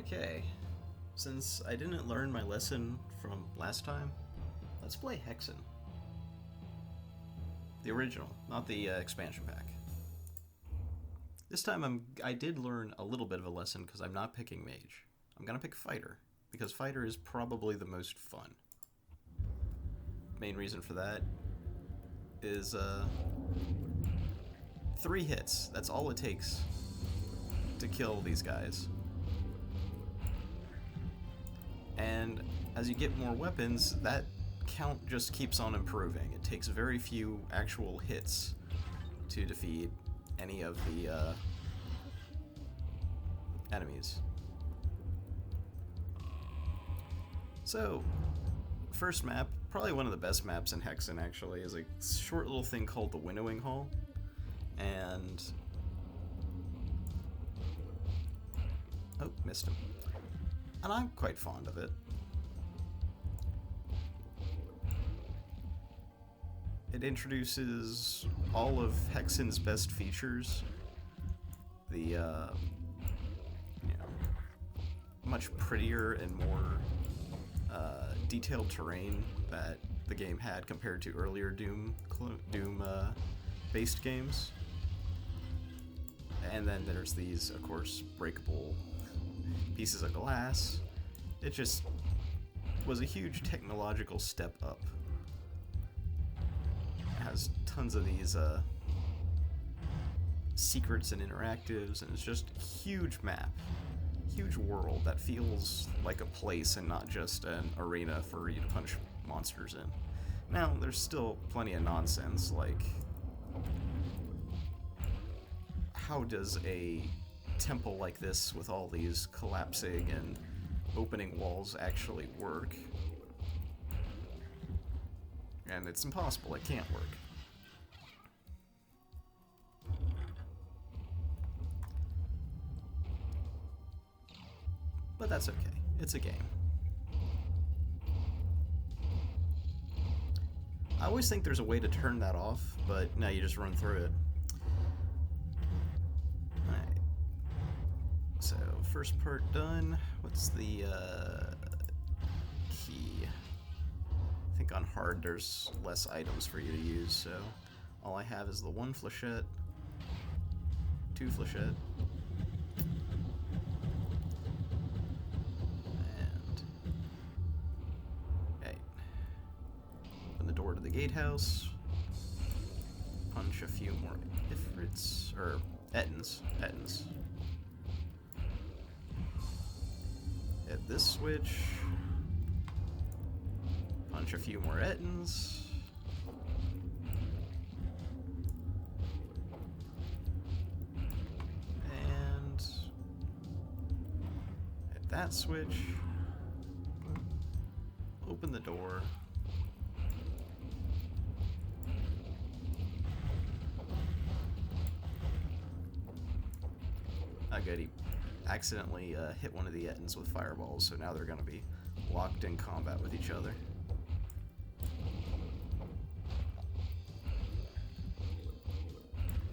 Okay, since I didn't learn my lesson from last time, let's play Hexen. The original, not the expansion pack. This time I did learn a little bit of a lesson because I'm not picking mage. I'm gonna pick fighter, because fighter is probably the most fun. Main reason for that is 3 hits. That's all it takes to kill these guys. And as you get more weapons, that count just keeps on improving. It takes very few actual hits to defeat any of the enemies. So, first map, probably one of the best maps in Hexen actually, is a short little thing called the Winnowing Hall. And... oh, missed him. And I'm quite fond of it. It introduces all of Hexen's best features. The, much prettier and more detailed terrain that the game had compared to earlier Doom-based games. And then there's these, of course, breakable pieces of glass. It just was a huge technological step up. It has tons of these secrets and interactives, and it's just a huge map, huge world that feels like a place and not just an arena for you to punch monsters in. Now, there's still plenty of nonsense, like how does a temple like this with all these collapsing and opening walls actually work? And it's impossible, it can't work. But that's okay, it's a game. I always think there's a way to turn that off, but no, you just run through it. Alright. So, first part done. What's the key? I think on hard there's less items for you to use, so all I have is the 1 flechette, 2 flechette, and okay. Open the door to the gatehouse, punch a few more ifrits, or ettins. Hit this switch, punch a few more ettins, and hit that switch, open the door, good, he accidentally hit one of the ettins with fireballs, so now they're going to be locked in combat with each other.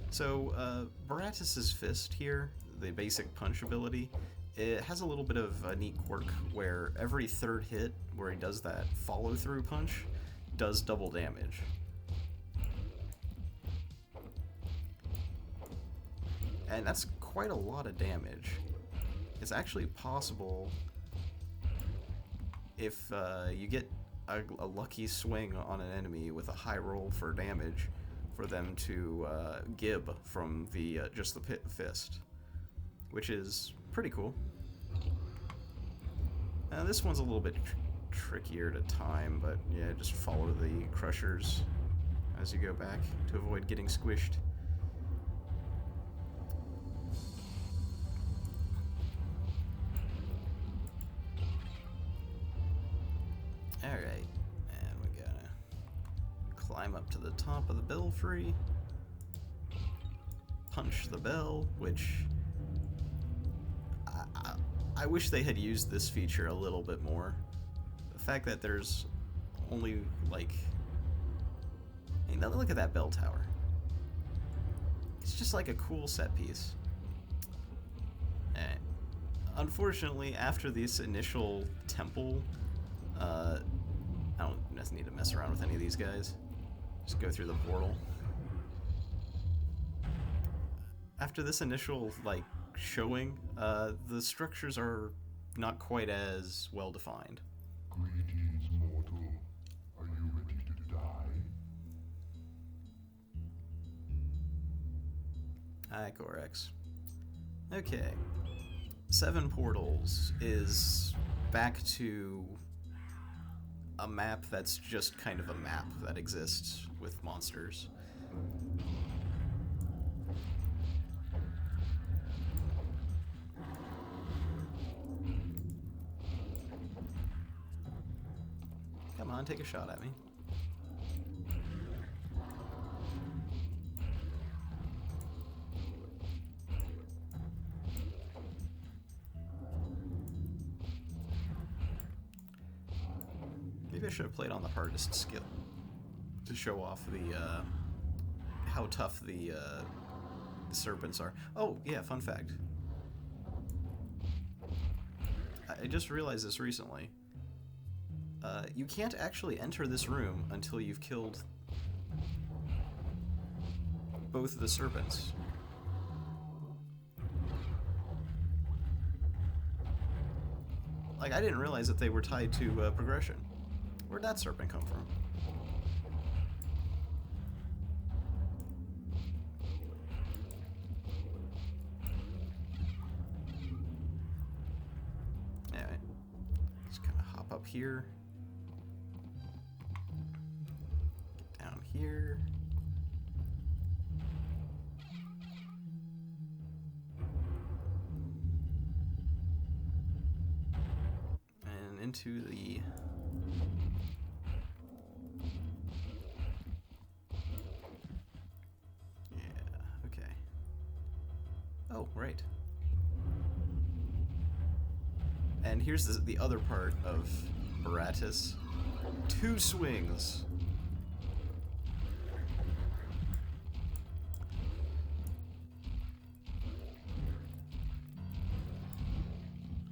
So, Baratus's fist here, the basic punch ability, it has a little bit of a neat quirk where every third hit, where he does that follow-through punch, does double damage. And that's quite a lot of damage. It's actually possible, if you get a lucky swing on an enemy with a high roll for damage, for them to gib from the just the fist, which is pretty cool. This one's a little bit trickier to time, but yeah, just follow the crushers as you go back to avoid getting squished. Alright, and we gotta climb up to the top of the belfry, punch the bell, which I wish they had used this feature a little bit more. The fact that there's only, like, hey, look at that bell tower. It's just like a cool set piece. Alright. Unfortunately, after this initial temple, I don't need to mess around with any of these guys. Just go through the portal. After this initial, like, showing, the structures are not quite as well defined. Greetings, mortal. Are you ready to die? Hi, Corex. Okay. 7 portals is back to a map that's just kind of a map that exists with monsters. Come on, take a shot at me. Maybe I should have played on the hardest skill to show off the how tough the serpents are. Oh yeah, fun fact. I just realized this recently. You can't actually enter this room until you've killed both of the serpents. Like, I didn't realize that they were tied to progression. Where'd that serpent come from? Alright. Just kind of hop up here. Get down here. And into the... Oh, right. And here's the other part of Baratus. 2 swings.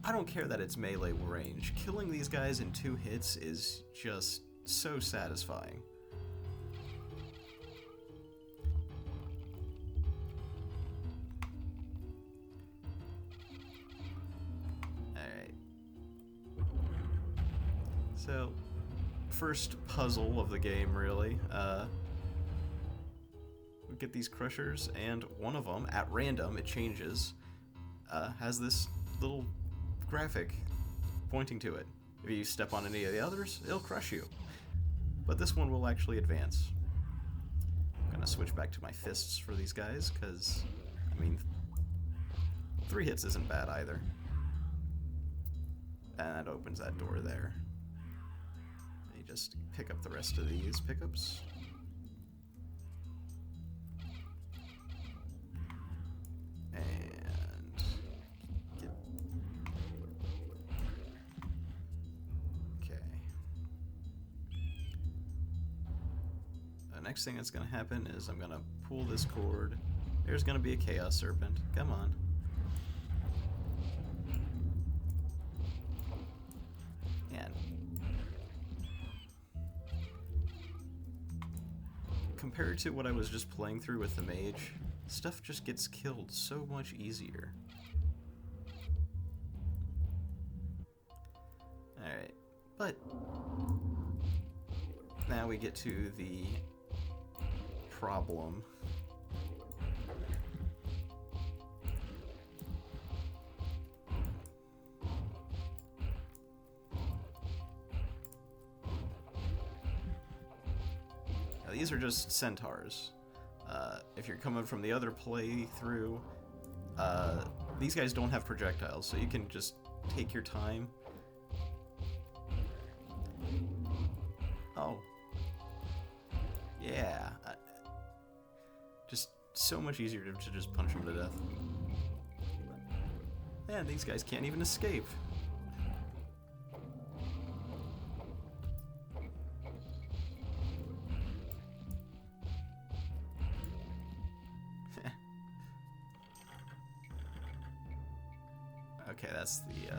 I don't care that it's melee range. Killing these guys in 2 hits is just so satisfying. So, first puzzle of the game, really. We get these crushers, and one of them, at random, it changes, has this little graphic pointing to it. If you step on any of the others, it'll crush you. But this one will actually advance. I'm gonna switch back to my fists for these guys, because, I mean, 3 hits isn't bad either. And that opens that door there. Just pick up the rest of these pickups. And get... Okay. The next thing that's going to happen is I'm going to pull this cord. There's going to be a Chaos Serpent. Come on. Compared to what I was just playing through with the mage, stuff just gets killed so much easier. Alright, but now we get to the problem. These are just centaurs. If you're coming from the other playthrough, these guys don't have projectiles, so you can just take your time. Oh. Yeah. Just so much easier to just punch them to death. And these guys can't even escape. Okay, That's the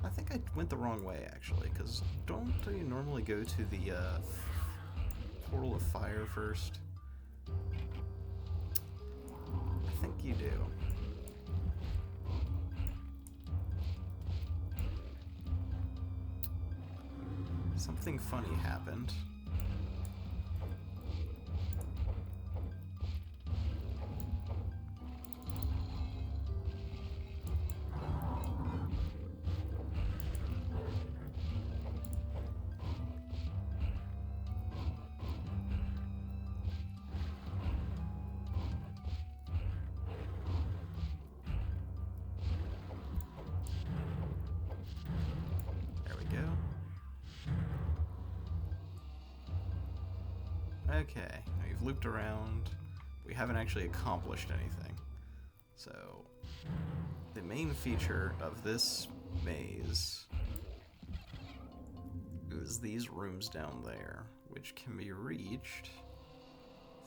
I think I went the wrong way, actually, because don't you normally go to the portal of fire first? I think you do. Something funny happened. Okay, now you've looped around. We haven't actually accomplished anything. So, the main feature of this maze is these rooms down there, which can be reached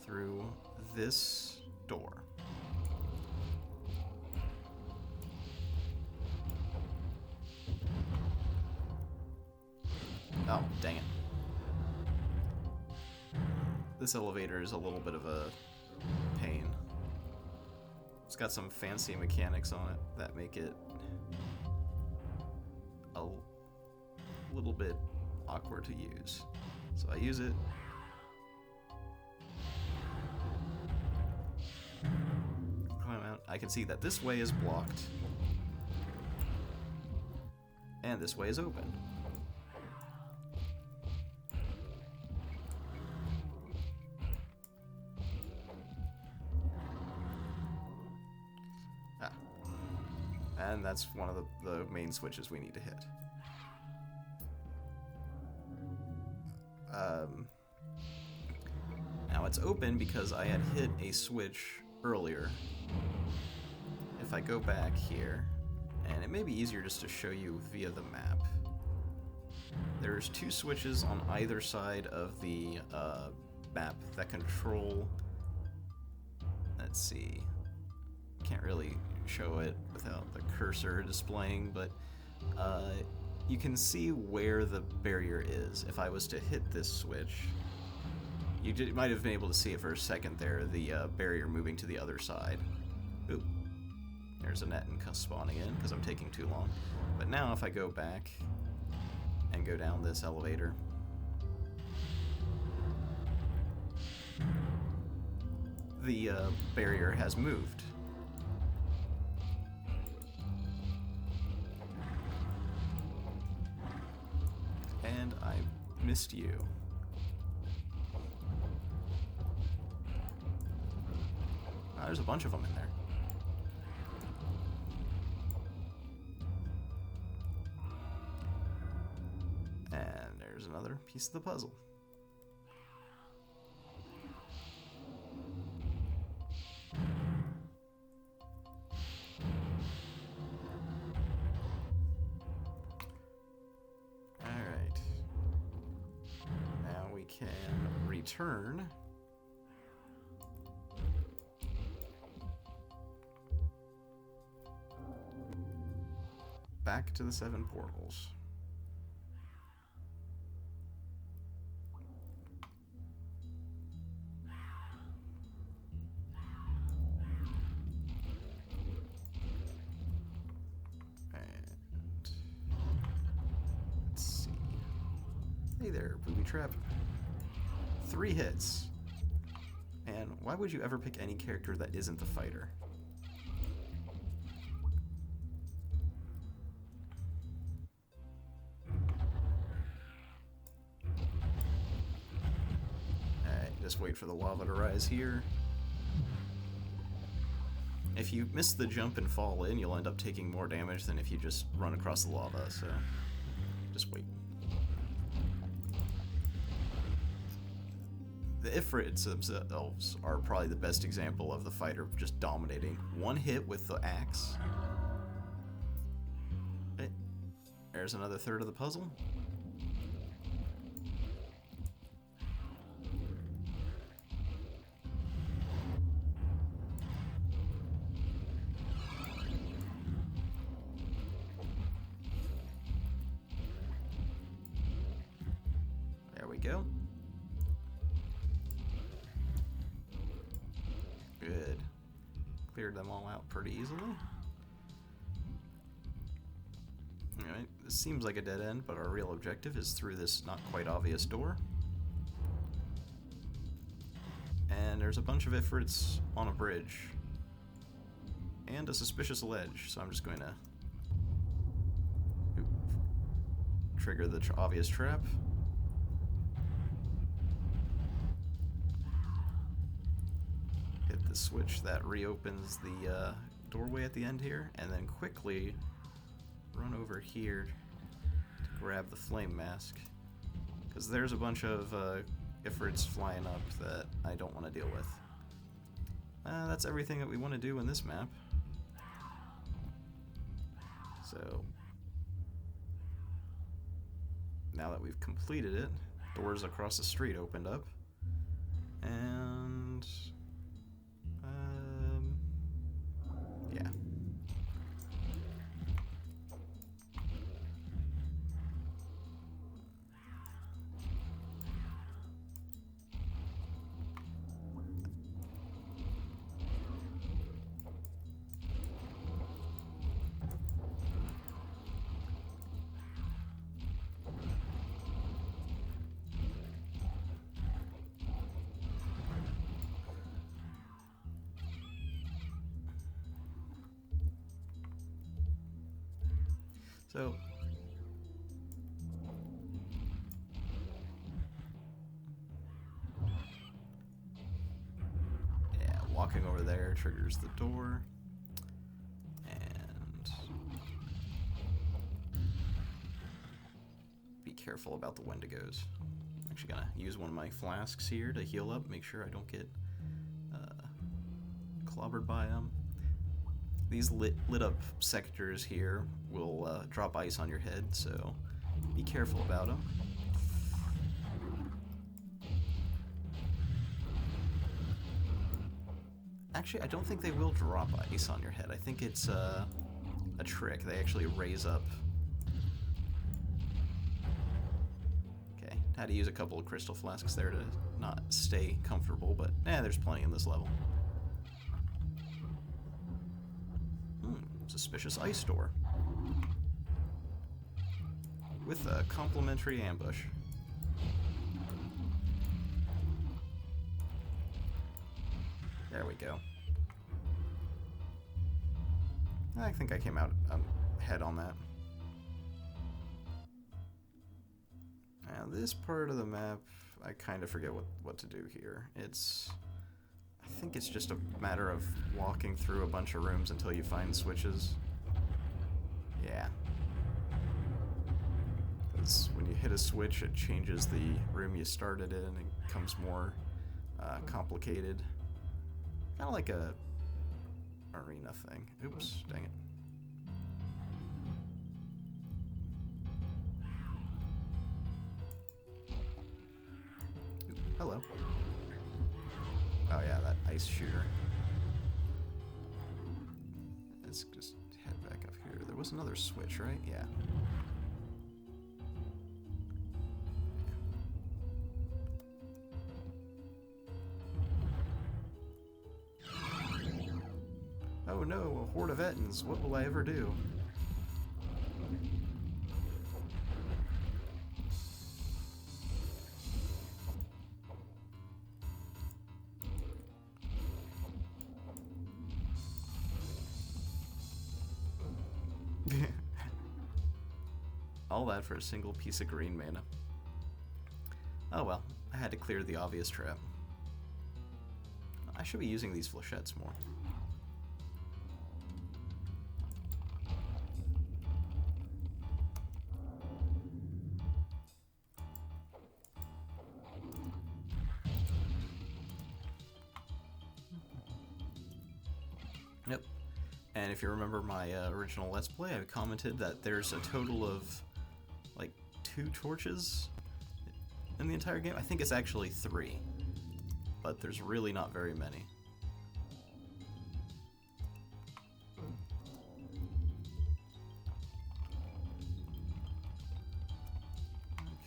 through this door. Oh, dang it. This elevator is a little bit of a pain. It's got some fancy mechanics on it that make it a little bit awkward to use. So I use it. Climb out. I can see that this way is blocked. And this way is open. And that's one of the main switches we need to hit. Now it's open because I had hit a switch earlier. If I go back here, and it may be easier just to show you via the map. There's two switches on either side of the map that control... Let's see. Can't really show it without the cursor displaying, but you can see where the barrier is. If I was to hit this switch, you might have been able to see it for a second there, the barrier moving to the other side. Oop. There's a net and spawning in because I'm taking too long. But now if I go back and go down this elevator, the barrier has moved. And I missed you. Oh, there's a bunch of them in there. And there's another piece of the puzzle. Alright. Now we can return. Back to the 7 portals. Let's see. Hey there, booby trap. 3 hits. And why would you ever pick any character that isn't the fighter? Just wait for the lava to rise here. If you miss the jump and fall in, you'll end up taking more damage than if you just run across the lava, so just wait. The Ifrits themselves are probably the best example of the fighter just dominating. One hit with the axe. Okay. There's another third of the puzzle. There we go. Good. Cleared them all out pretty easily. Alright, this seems like a dead end, but our real objective is through this not quite obvious door. And there's a bunch of Ifrits on a bridge. And a suspicious ledge, so I'm just going to trigger the obvious trap. Hit the switch that reopens the doorway at the end here, and then quickly run over here to grab the flame mask, because there's a bunch of Ifrits flying up that I don't want to deal with. That's everything that we want to do in this map. So now that we've completed it, doors across the street opened up, and yeah. So yeah, walking over there triggers the door, and be careful about the Wendigos. I'm actually gonna use one of my flasks here to heal up, make sure I don't get clobbered by them. These lit up sectors here will drop ice on your head, so be careful about them. Actually, I don't think they will drop ice on your head. I think it's a trick. They actually raise up. Okay, had to use a couple of crystal flasks there to not stay comfortable, but there's plenty in this level. Suspicious ice door with a complimentary ambush. There we go. I think I came out ahead on that. Now this part of the map, I kind of forget what to do here. I think it's just a matter of walking through a bunch of rooms until you find switches. Yeah. Because when you hit a switch, it changes the room you started in and becomes more complicated. Kind of like a arena thing. Oops, dang it. Ooh, hello. Oh yeah, that ice shooter. Let's just head back up here. There was another switch, right? Yeah. Oh no, a horde of Ettins. What will I ever do? All that for a single piece of green mana. Oh well, I had to clear the obvious trap. I should be using these flechettes more. Yep. And if you remember my original Let's Play, I commented that there's a total of like 2 torches in the entire game. I think it's actually 3, but there's really not very many.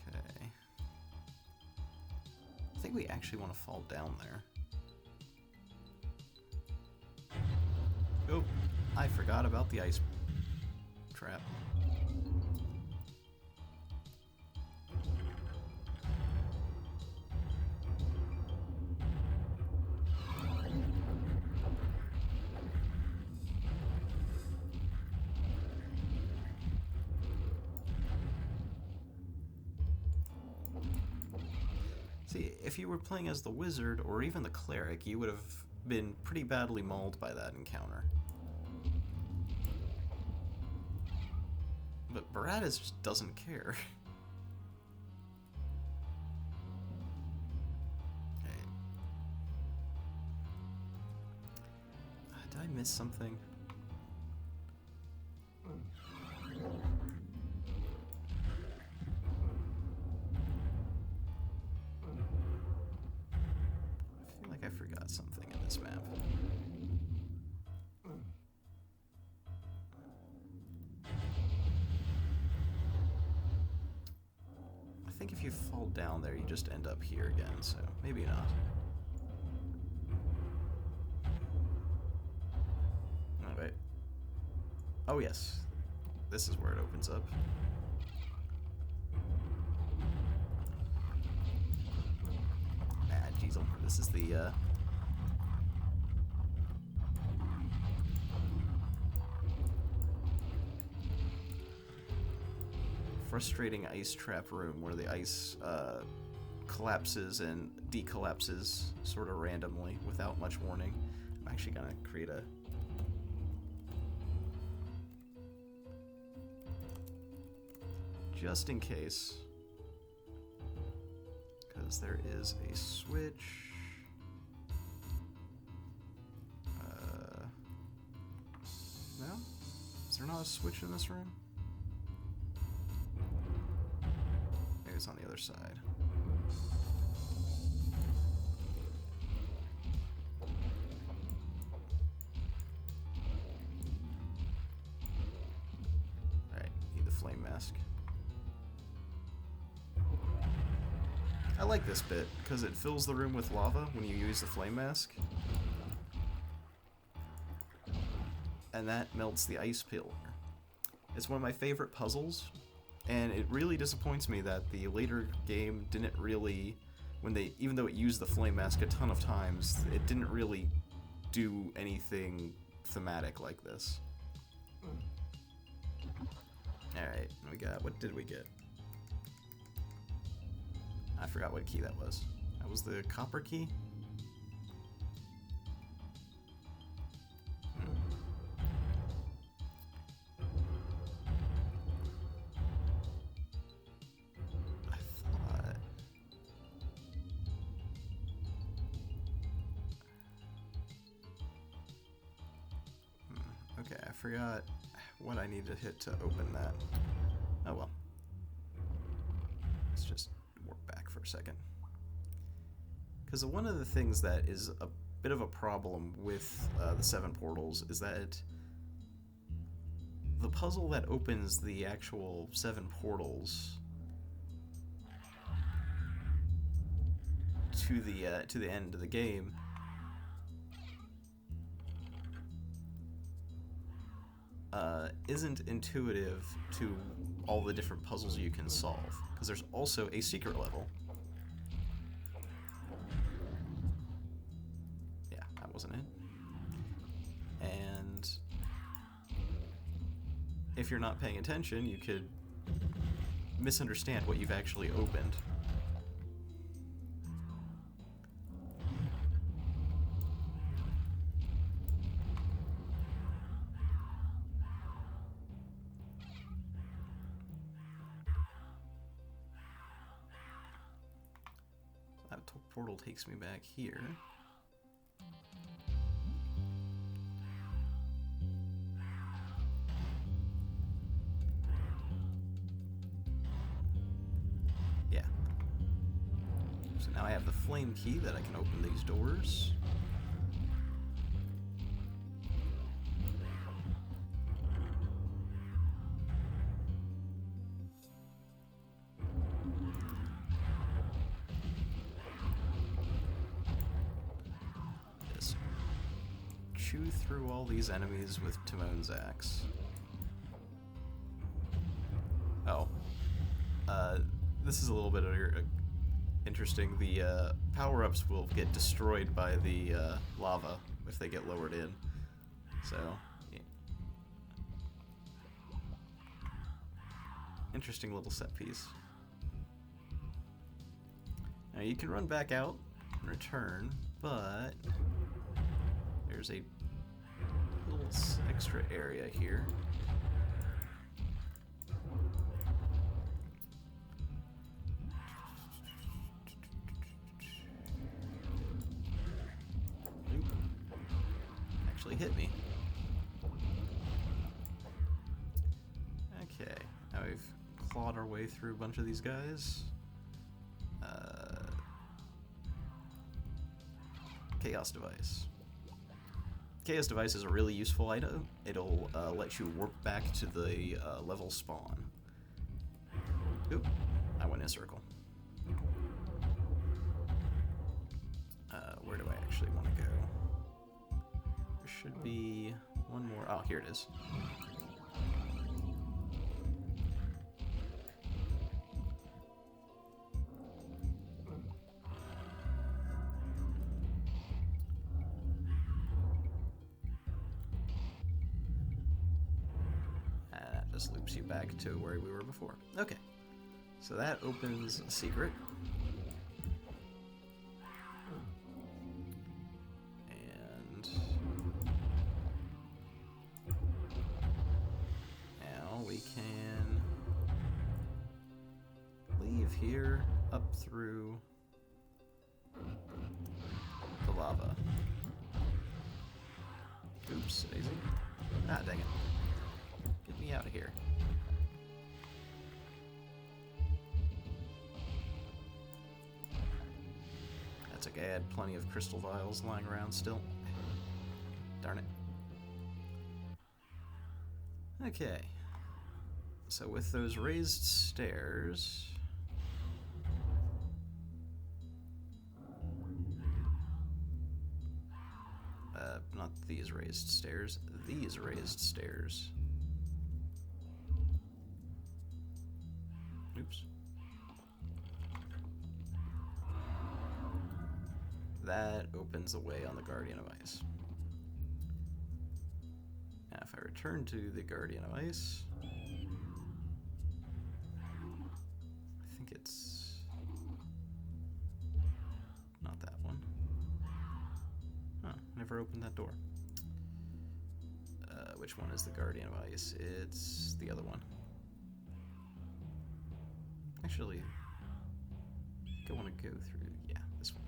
Okay. I think we actually want to fall down there. Oh, I forgot about the ice trap. See, if you were playing as the wizard or even the cleric, you would have been pretty badly mauled by that encounter. But Baradas just doesn't care. Okay. Did I miss something? I feel like I forgot something in this map. I think if you fall down there, you just end up here again, so maybe not. Oh, wait. Oh, yes. This is where it opens up. Ah, jeez, this is the, frustrating ice trap room where the ice collapses and decollapses sort of randomly without much warning. I'm actually gonna create a just in case, because there is a switch. No? Is there not a switch in this room? Maybe it's on the other side. Alright, need the flame mask. I like this bit, because it fills the room with lava when you use the flame mask. And that melts the ice pillar. It's one of my favorite puzzles, and it really disappoints me that the later game didn't really, even though it used the flame mask a ton of times, it didn't really do anything thematic like this. Alright, what did we get? I forgot what key that was. That was the copper key? Okay, I forgot what I need to hit to open that. Oh well. Let's just warp back for a second. Because one of the things that is a bit of a problem with the 7 portals is that the puzzle that opens the actual 7 portals to the end of the game isn't intuitive to all the different puzzles you can solve, because there's also a secret level. Yeah, that wasn't it. And if you're not paying attention, you could misunderstand what you've actually opened. Portal takes me back here. now I have the flame key that I can open these doors. Just chew through all these enemies with Timon's axe. Oh. This is a little bit interesting. The power-ups will get destroyed by the lava if they get lowered in. So, yeah. Interesting little set piece. Now you can run back out and return, but there's a little extra area here. Hit me. Okay, now we've clawed our way through a bunch of these guys. Chaos Device. Chaos Device is a really useful item. It'll let you warp back to the level spawn. Oop, I went in a circle. Where do I actually want to go? Should be one more. Oh, here it is. That just loops you back to where we were before. Okay. So that opens a secret. Here, up through the lava. Oops, Daisy. Ah, dang it. Get me out of here. That's okay, I had plenty of crystal vials lying around still. Darn it. Okay. So with those raised stairs... not these raised stairs, these raised stairs. Oops. That opens the way on the Guardian of Ice. Now if I return to the Guardian of Ice, I think it's not that one. Huh, never opened that door. Which one is the Guardian of Ice? It's the other one. Actually, I think I want to go through, yeah, this one.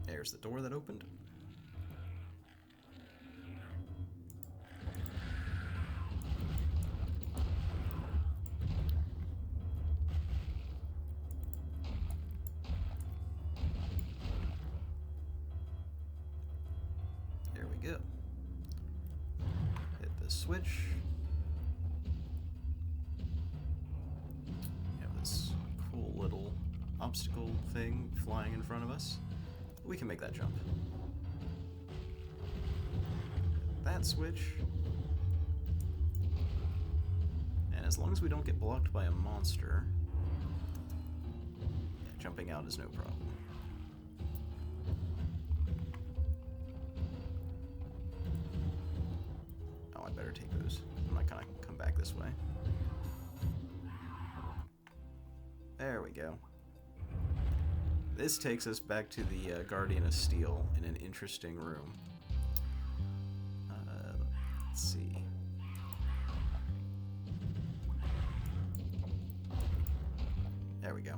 There's the door that opened. There we go. Hit the switch. We have this cool little obstacle thing flying in front of us. We can make that jump. That switch. And as long as we don't get blocked by a monster, yeah, jumping out is no problem. Oh, I better take those. I'm not gonna come back this way. There we go. This takes us back to the Guardian of Steel in an interesting room. Let's see. There we go.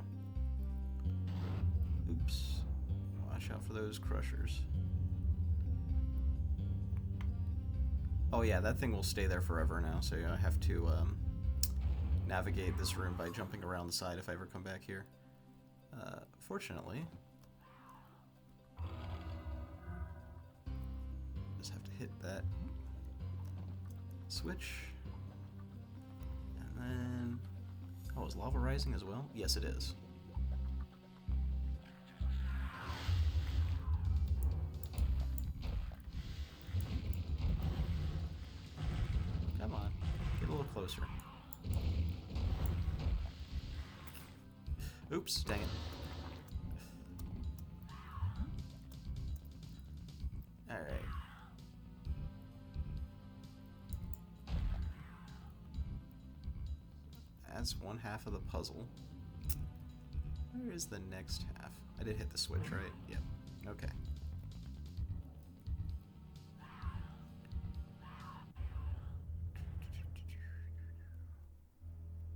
Oops. Watch out for those crushers. Oh yeah, that thing will stay there forever now, so I have to navigate this room by jumping around the side if I ever come back here. Fortunately, just have to hit that switch, and then... Oh, is lava rising as well? Yes, it is. Come on, get a little closer. Oops, dang it. Alright. That's one half of the puzzle. Where is the next half? I did hit the switch, right? Yep. Okay.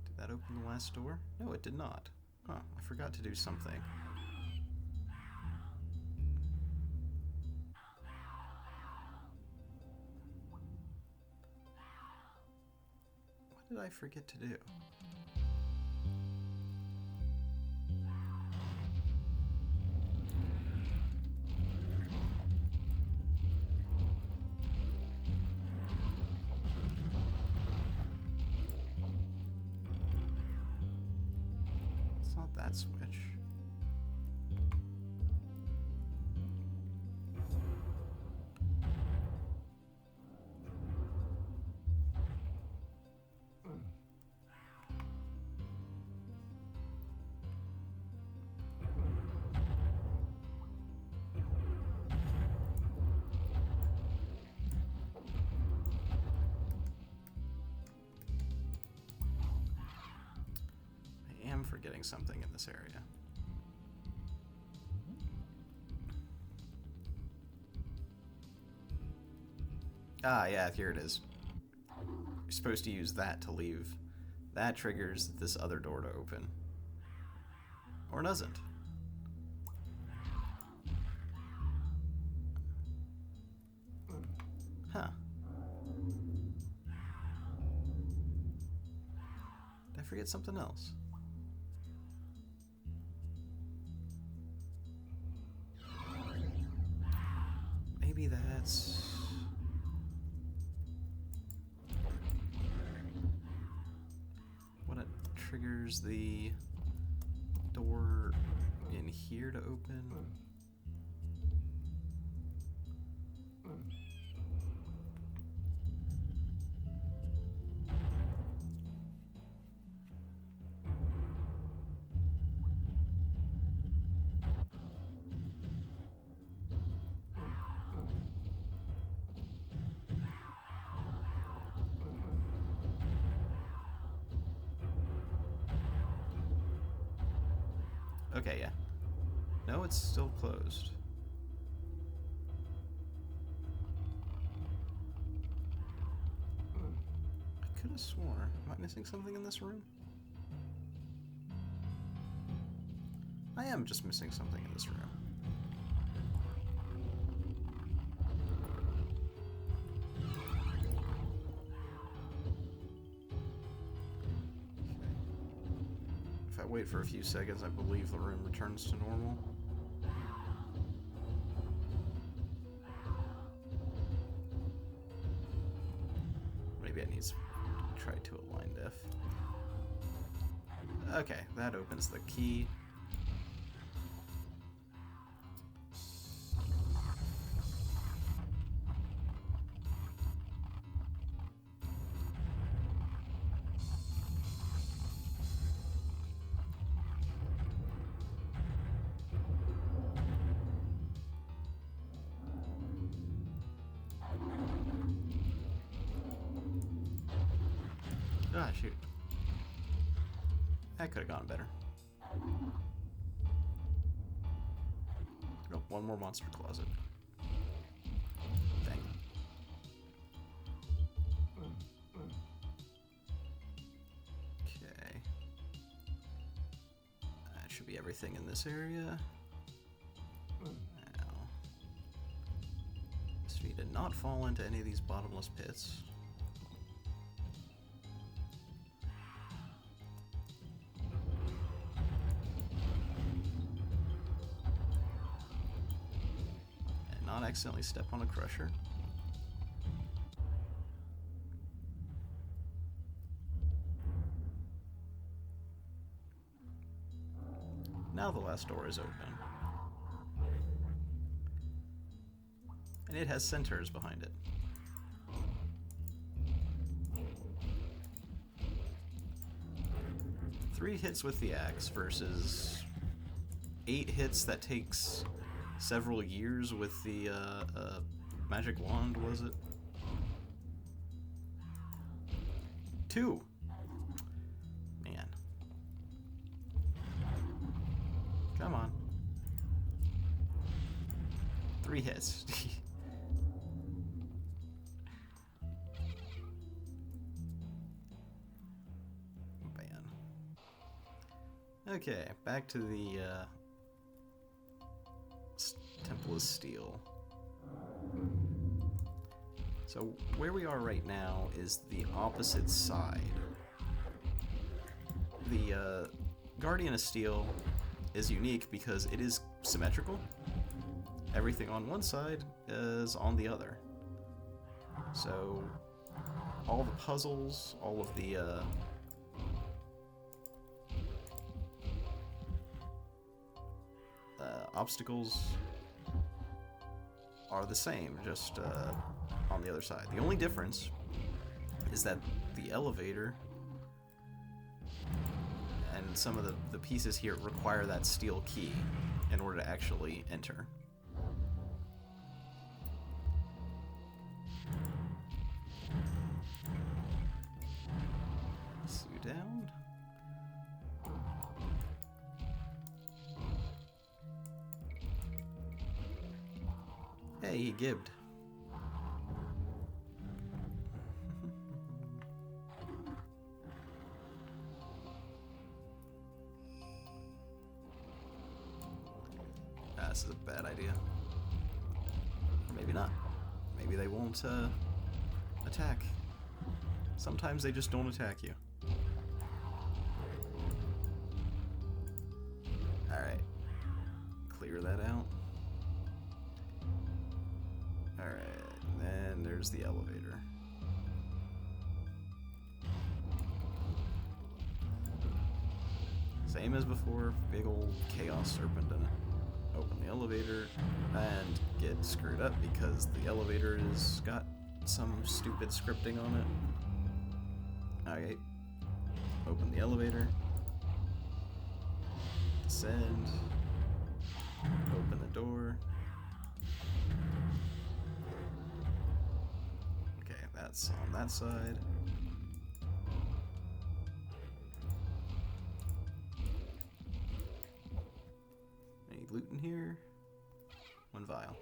Did that open the last door? No, it did not. Huh, I forgot to do something. What did I forget to do? It's not that switch. I am forgetting something in this area. Ah, yeah, here it is. You're supposed to use that to leave. That triggers this other door to open. Or doesn't. Huh. Did I forget something else? Maybe that's... what it triggers the door in here to open? Okay, yeah. No, it's still closed. I could have sworn. Am I missing something in this room? I am just missing something in this room. If I wait for a few seconds, I believe the room returns to normal. Maybe I need to try to align diff. Okay, that opens the key. Ah, shoot. That could have gone better. Oh, one more monster closet. Dang. Okay. everything in this area. Now, this me to not fall into any of these bottomless pits. And not accidentally step on a crusher. Now the last door is open. And it has centers behind it. Three hits with the axe versus 8 hits that takes several years with the magic wand, was it? 2. Man. Come on. 3 hits. Man. Okay, back to the Temple of Steel. So where we are right now is the opposite side. The Guardian of Steel is unique because it is symmetrical. Everything on one side is on the other. So all the puzzles, all of the obstacles are the same, just on the other side. The only difference is that the elevator and some of the pieces here require that steel key in order to actually enter. Sue down. Hey, he gibbed. This is a bad idea. Or maybe not. Maybe they won't attack. Sometimes they just don't attack you. Alright. Clear that out. Alright, and then there's the elevator. Same as before, big old chaos serpent in it. Open the elevator and get screwed up because the elevator has got some stupid scripting on it. Alright. Open the elevator. Descend. Open the door. Okay, that's on that side. Any loot in here? 1 vial.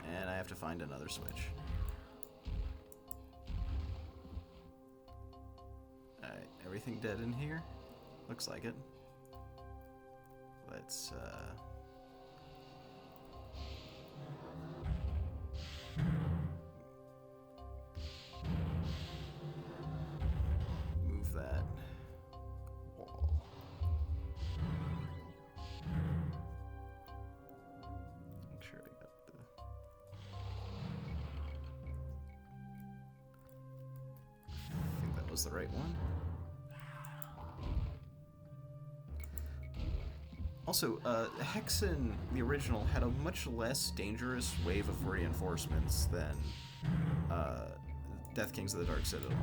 And I have to find another switch. Alright, everything dead in here? Looks like it. Let's, move that wall. Make sure I got the... I think that was the right one. Also, Hexen, the original, had a much less dangerous wave of reinforcements than Death Kings of the Dark Citadel.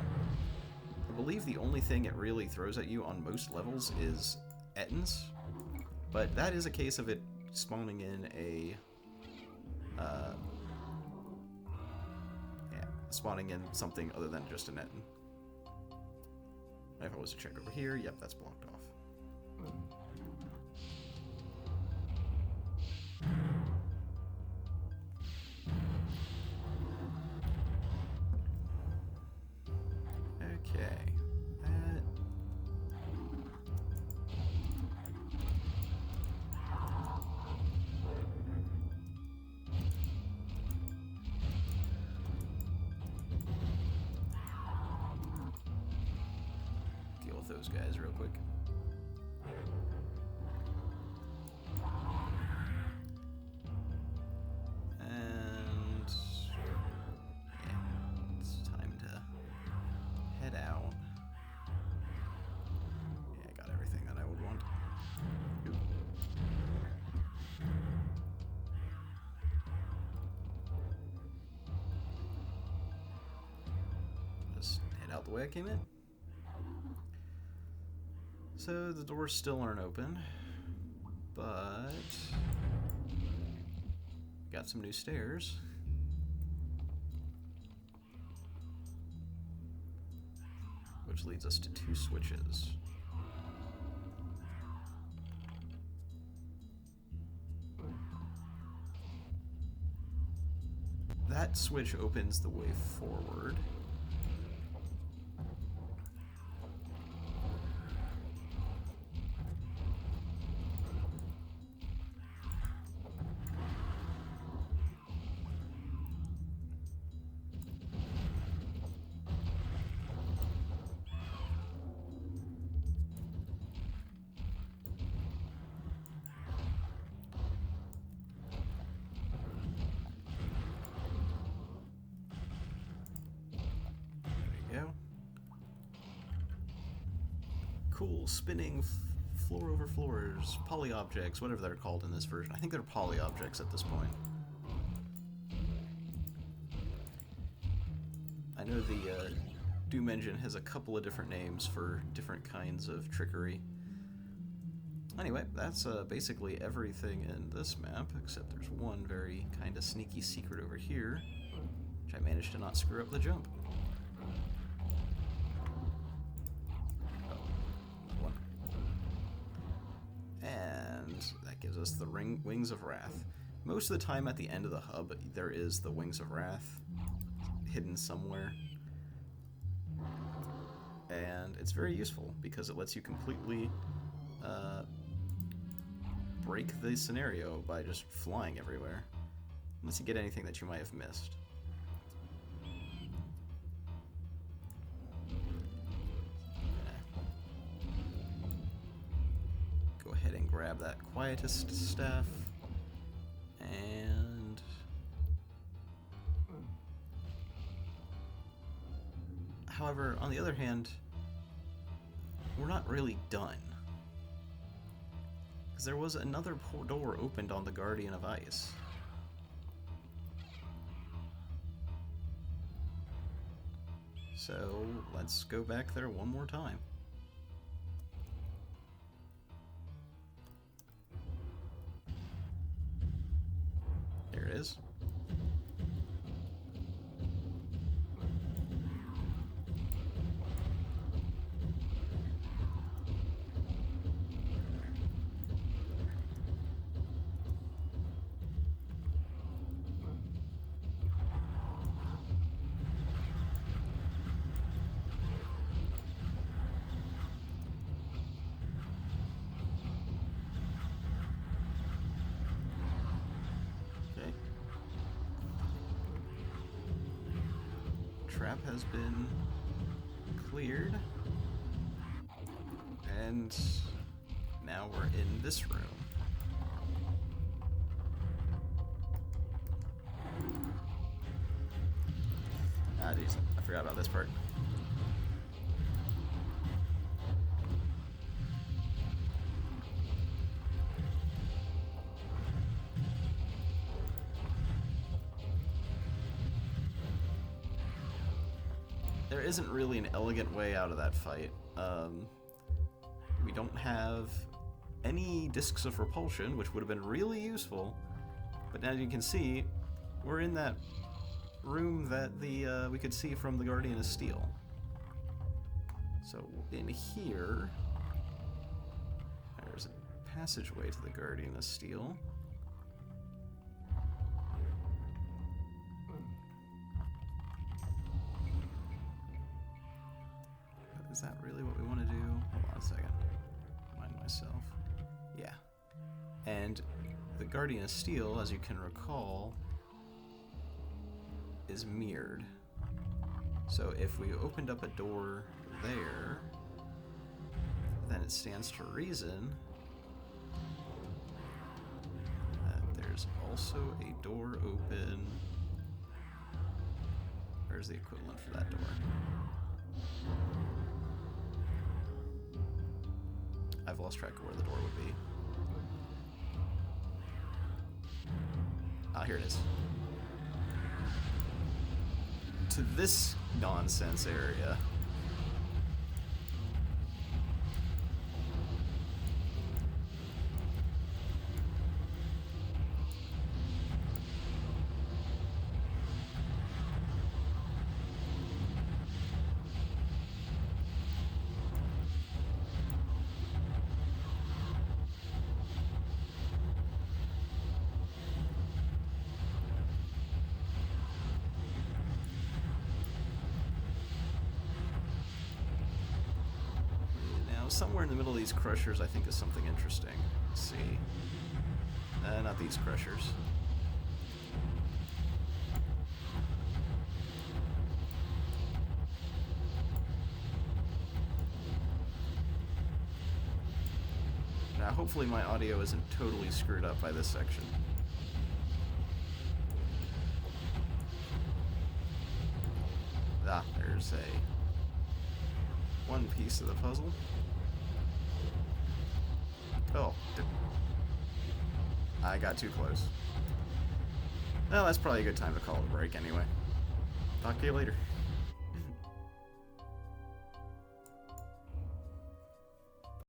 I believe the only thing it really throws at you on most levels is Ettins, but that is a case of it spawning in a... spawning in something other than just an Ettin. If I was to check over here, yep, that's blocked off. with those guys real quick. And yeah, it's time to head out. Yeah, I got everything that I would want. Oop. Just head out the way I came in. So the doors still aren't open, but got some new stairs. Which leads us to 2 switches. That switch opens the way forward. Cool spinning floor over floors, poly objects, whatever they're called in this version. I think they're poly objects at this point. I know the Doom engine has a couple of different names for different kinds of trickery. Anyway, that's basically everything in this map, except there's one very kind of sneaky secret over here, which I managed to not screw up the jump. That gives us the Wings of Wrath. Most of the time at the end of the hub, there is the Wings of Wrath hidden somewhere. And it's very useful because it lets you completely break the scenario by just flying everywhere. Unless you get anything that you might have missed. Grab that quietest staff, and however, on the other hand, we're not really done, because there was another door opened on the Guardian of Ice. So let's go back there one more time. There it is. Trap has been cleared, and now we're in this room. Ah, jeez, I forgot about this part. There isn't really an elegant way out of that fight. We don't have any discs of repulsion, which would have been really useful, but as you can see, we're in that room that we could see from the Guardian of Steel. So in here, there's a passageway to the Guardian of Steel. Is that really what we want to do? Hold on a second. Remind myself. Yeah. And the Guardian of Steel, as you can recall, is mirrored. So if we opened up a door there, then it stands to reason that there's also a door open. Where's the equivalent for that door? I've lost track of where the door would be. Ah, here it is. To this nonsense area. Somewhere in the middle of these crushers, I think, is something interesting. Let's see. Not these crushers. Now, hopefully my audio isn't totally screwed up by this section. Ah, there's one piece of the puzzle. Oh, I got too close. Well, that's probably a good time to call it a break anyway. Talk to you later.